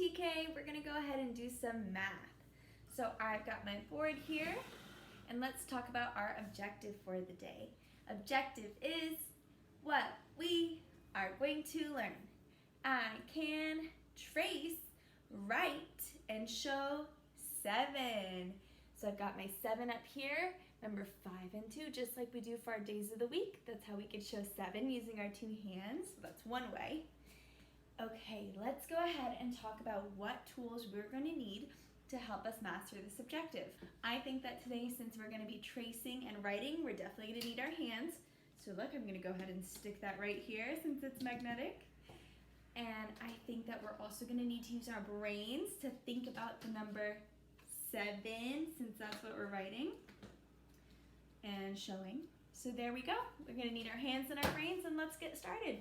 TK. We're gonna go ahead and do some math. So I've got my board here, and let's talk about our objective for the day. Objective is what we are going to learn. I can trace, write, and show 7. So I've got my 7 up here, number 5 and 2, just like we do for our days of the week. That's how we could show 7 using our 2 hands. So that's one way. Okay, let's go ahead and talk about what tools we're going to need to help us master this objective. I think that today, since we're going to be tracing and writing, we're definitely going to need our hands. So look, I'm going to go ahead and stick that right here since it's magnetic. And I think that we're also going to need to use our brains to think about the number 7, since that's what we're writing and showing. So there we go. We're going to need our hands and our brains, and let's get started.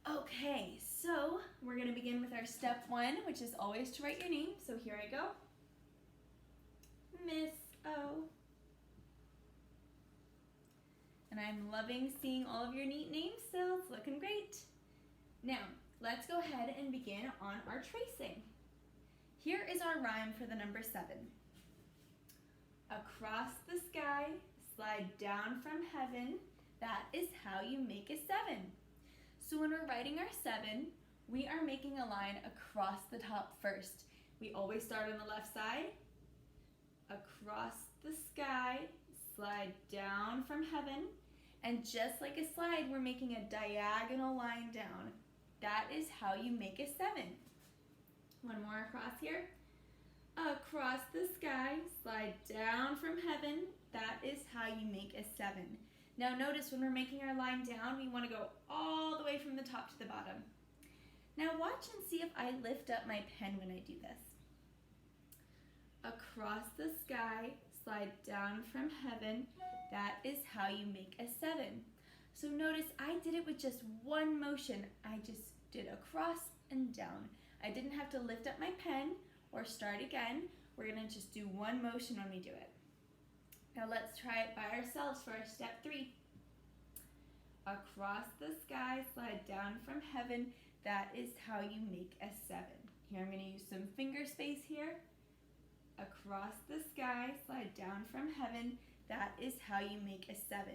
Okay, so we're going to begin with our step 1, which is always to write your name. So here I go. Miss O. And I'm loving seeing all of your neat names still. It's looking great. Now, let's go ahead and begin on our tracing. Here is our rhyme for the number 7. Across the sky, slide down from heaven. That is how you make a 7. So when we're writing our 7, we are making a line across the top first. We always start on the left side. Across the sky, slide down from heaven. And just like a slide, we're making a diagonal line down. That is how you make a 7. One more across here. Across the sky, slide down from heaven. That is how you make a 7. Now notice when we're making our line down, we want to go all the way from the top to the bottom. Now watch and see if I lift up my pen when I do this. Across the sky, slide down from heaven. That is how you make a 7. So notice I did it with just one motion. I just did across and down. I didn't have to lift up my pen or start again. We're going to just do one motion when we do it. Now let's try it by ourselves for our step 3. Across the sky, slide down from heaven. That is how you make a 7. Here I'm going to use some finger space here. Across the sky, slide down from heaven. That is how you make a 7.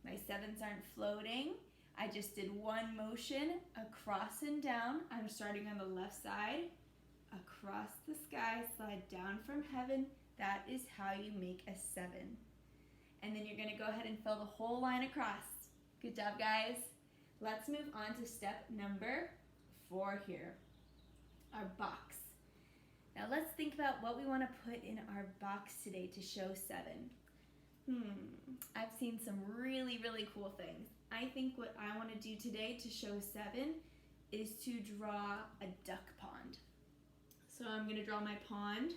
My 7s aren't floating. I just did one motion across and down. I'm starting on the left side. Across the sky, slide down from heaven. That is how you make a 7. And then you're going to go ahead and fill the whole line across. Good job, guys. Let's move on to step number 4 here, our box. Now let's think about what we want to put in our box today to show 7. I've seen some really, really cool things. I think what I want to do today to show 7 is to draw a duck pond. So I'm going to draw my pond.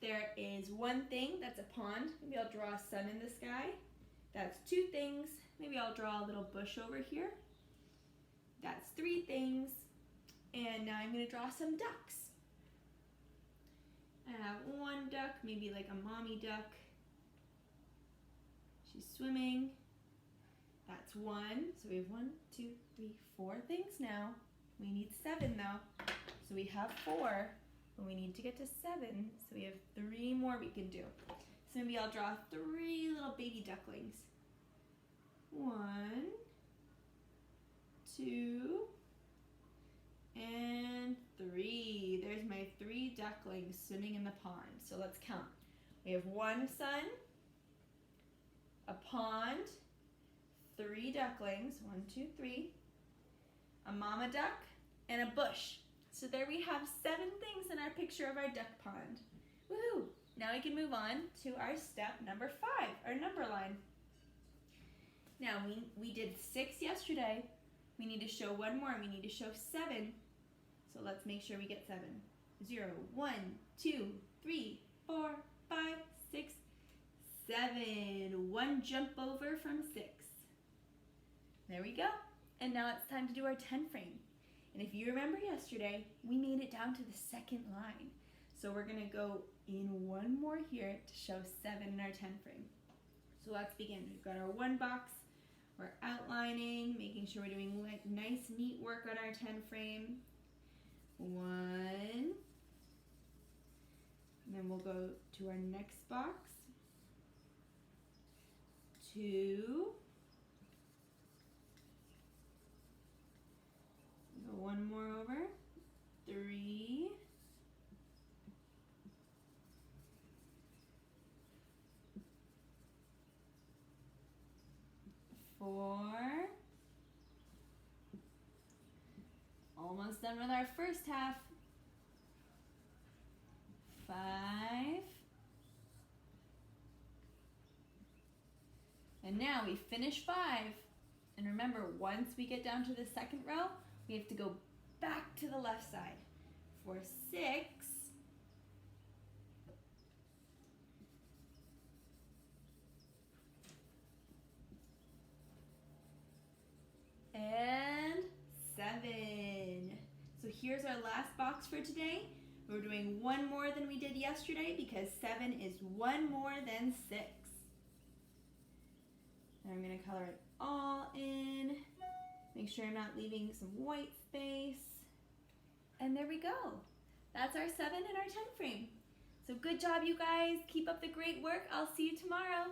There is one thing, that's a pond. Maybe I'll draw a sun in the sky. That's 2 things. Maybe I'll draw a little bush over here. That's 3 things. And now I'm going to draw some ducks. I have one duck, maybe like a mommy duck. She's swimming. That's 1. So we have 1, 2, 3, 4 things now. We need 7 though. So we have 4. But we need to get to 7, so we have 3 more we can do. So maybe I'll draw 3 little baby ducklings. 1, 2, and 3. There's my 3 ducklings swimming in the pond. So let's count. We have 1 sun, a pond, 3 ducklings, 1, 2, 3, a mama duck, and a bush. So there we have 7 things in our picture of our duck pond. Woohoo! Now we can move on to our step number 5, our number line. Now we did 6 yesterday. We need to show 1 more. We need to show 7. So let's make sure we get 7. 0, 1, 2, 3, 4, 5, 6, 7. 1 jump over from 6. There we go. And now it's time to do our 10 frame. And if you remember yesterday, we made it down to the 2nd line. So we're going to go in 1 more here to show 7 in our 10 frame. So let's begin. We've got our 1 box, We're outlining, making sure we're doing like nice, neat work on our 10 frame. 1. And then we'll go to our next box. 2. Go one more over. 3. 4. Almost done with our first half. 5. And now we finish 5. And remember, once we get down to the second row, we have to go back to the left side. For 6. And 7. So here's our last box for today. We're doing one more than we did yesterday because 7 is one more than 6. Now I'm going to color it all in. Make sure I'm not leaving some white space. And there we go. That's our 7 and our 10 frame. So good job, you guys. Keep up the great work. I'll see you tomorrow.